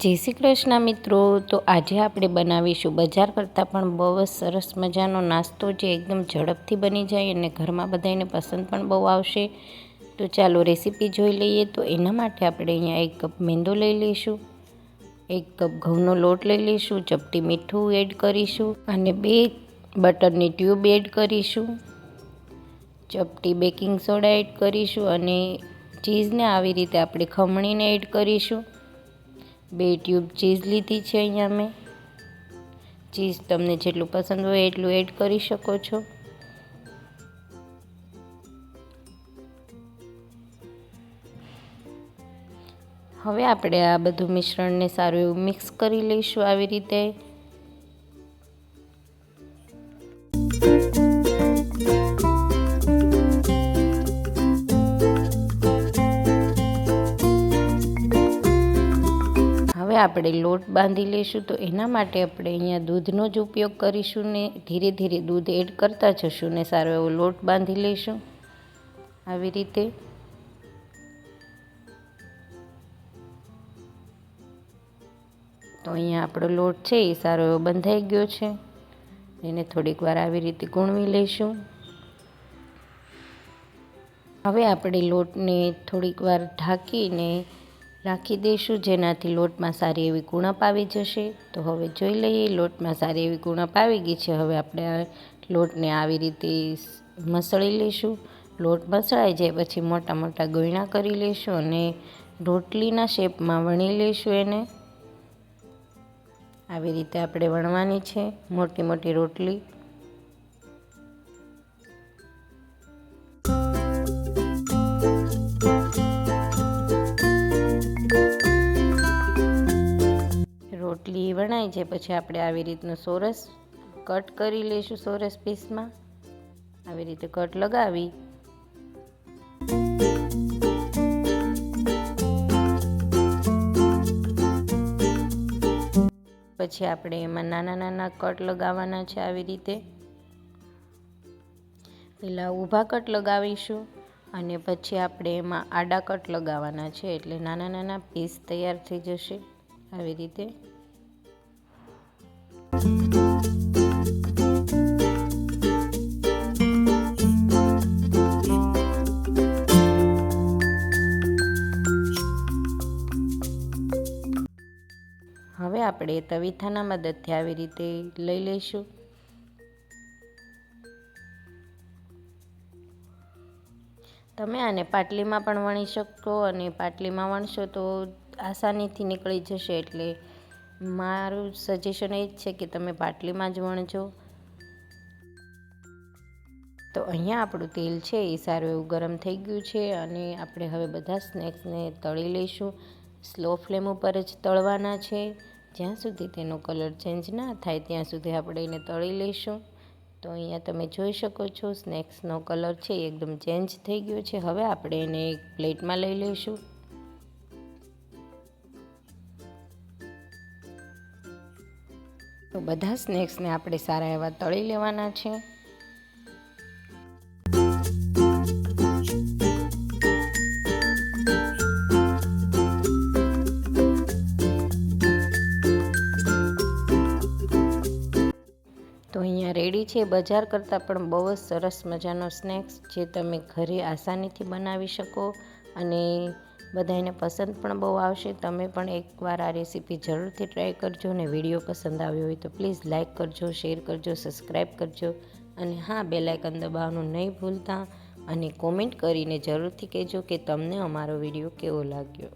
જય શ્રી કૃષ્ણ મિત્રો. તો આજે આપણે બનાવીશું બજાર કરતાં પણ બહુ જ સરસ મજાનો નાસ્તો જે એકદમ ઝડપથી બની જાય અને ઘરમાં બધાને પસંદ પણ બહુ આવશે. તો ચાલો રેસીપી જોઈ લઈએ. તો એના માટે આપણે અહીંયા 1 કપ મેંદો લઈ લઈશું, 1 કપ ઘઉંનો લોટ લઈ લઈશું, ચપટી મીઠું એડ કરીશું અને 2 બટરની ટ્યુબ એડ કરીશું, ચપટી બેકિંગ સોડા એડ કરીશું અને ચીઝને આવી રીતે આપણે ખમણીને એડ કરીશું. 2 ટ્યુબ ચીઝ લીધી છે અહીંયા મેં. ચીઝ તમને જેટલું પસંદ હોય એટલું એડ કરી શકો છો. હવે આપણે આ બધું મિશ્રણને સારું એવું મિક્સ કરી લઈશું આવી રીતે. હવે આપણે લોટ બાંધી લઈશું. તો એના માટે આપણે અહીંયા દૂધનો જ ઉપયોગ કરીશું ને ધીરે ધીરે દૂધ એડ કરતા જશું ને સારો એવો લોટ બાંધી લઈશું આવી રીતે. તો અહીંયા આપણો લોટ છે એ સારો એવો બંધાઈ ગયો છે. એને થોડીક વાર આવી રીતે ગૂણવી લઈશું. હવે આપણે લોટને થોડીક વાર ઢાંકીને રાખી દઈશું, જેનાથી લોટમાં સારી એવી કુણપ આવી જશે. તો હવે જોઈ લઈએ, લોટમાં સારી એવી કુણપ આવી ગઈ છે. હવે આપણે આ લોટને આવી રીતે મસળી લઈશું. લોટ મસળાઈ જાય પછી મોટા મોટા ગોયણા કરી લઈશું અને રોટલીના શેપમાં વણી લઈશું. એને આવી રીતે આપણે વણવાની છે મોટી મોટી રોટલી. રોટલી વણાઈ જાય પછી આપણે આવી રીતનું સોરસ કટ કરી લઈશું. સોરસ પીસમાં આવી રીતે કટ લગાવી પછી આપણે એમાં નાના નાના કટ લગાવવાના છે. આવી રીતે પહેલાં ઊભા કટ લગાવીશું અને પછી આપણે એમાં આડા કટ લગાવવાના છે, એટલે નાના નાના પીસ તૈયાર થઈ જશે આવી રીતે. હવે આપણે તવીથાના મદદથી આવી રીતે લઈ લઈશું. તમે આને પાટલીમાં પણ વણી શકો અને પાટલીમાં વણશો તો આસાનીથી નીકળી જશે, એટલે મારું સજેશન એ જ છે કે તમે પાટલીમાં જ વણજો. તો અહીંયા આપણું તેલ છે એ સારું એવું ગરમ થઈ ગયું છે અને આપણે હવે બધા સ્નેક્સને તળી લઈશું. સ્લો ફ્લેમ ઉપર જ તળવાના છે. જ્યાં સુધી તેનો કલર ચેન્જ ના થાય ત્યાં સુધી આપણે એને તળી લઈશું. તો અહીંયા તમે જોઈ શકો છો સ્નેક્સનો કલર છે એકદમ ચેન્જ થઈ ગયો છે. હવે આપણે એને એક પ્લેટમાં લઈ લઈશું. તો બધા સ્નેક્સને આપણે સારા એવા તળી લેવાના છે. તો અહીંયા રેડી છે બજાર કરતાં પણ બહુ જ સરસ મજાનો સ્નેક્સ, જે તમે ઘરે આસાનીથી બનાવી શકો અને બધાને પસંદ પણ બહુ આવશે. તમે પણ એકવાર આ રેસીપી જરૂરથી ટ્રાય કરજો અને વિડીયો પસંદ આવ્યો હોય તો પ્લીઝ લાઇક કરજો, શેર કરજો, સબસ્ક્રાઈબ કરજો અને હા, બેલ આઇકન દબાવવાનું નહીં ભૂલતા અને કોમેન્ટ કરીને જરૂરથી કહેજો કે તમને અમારો વિડીયો કેવો લાગ્યો.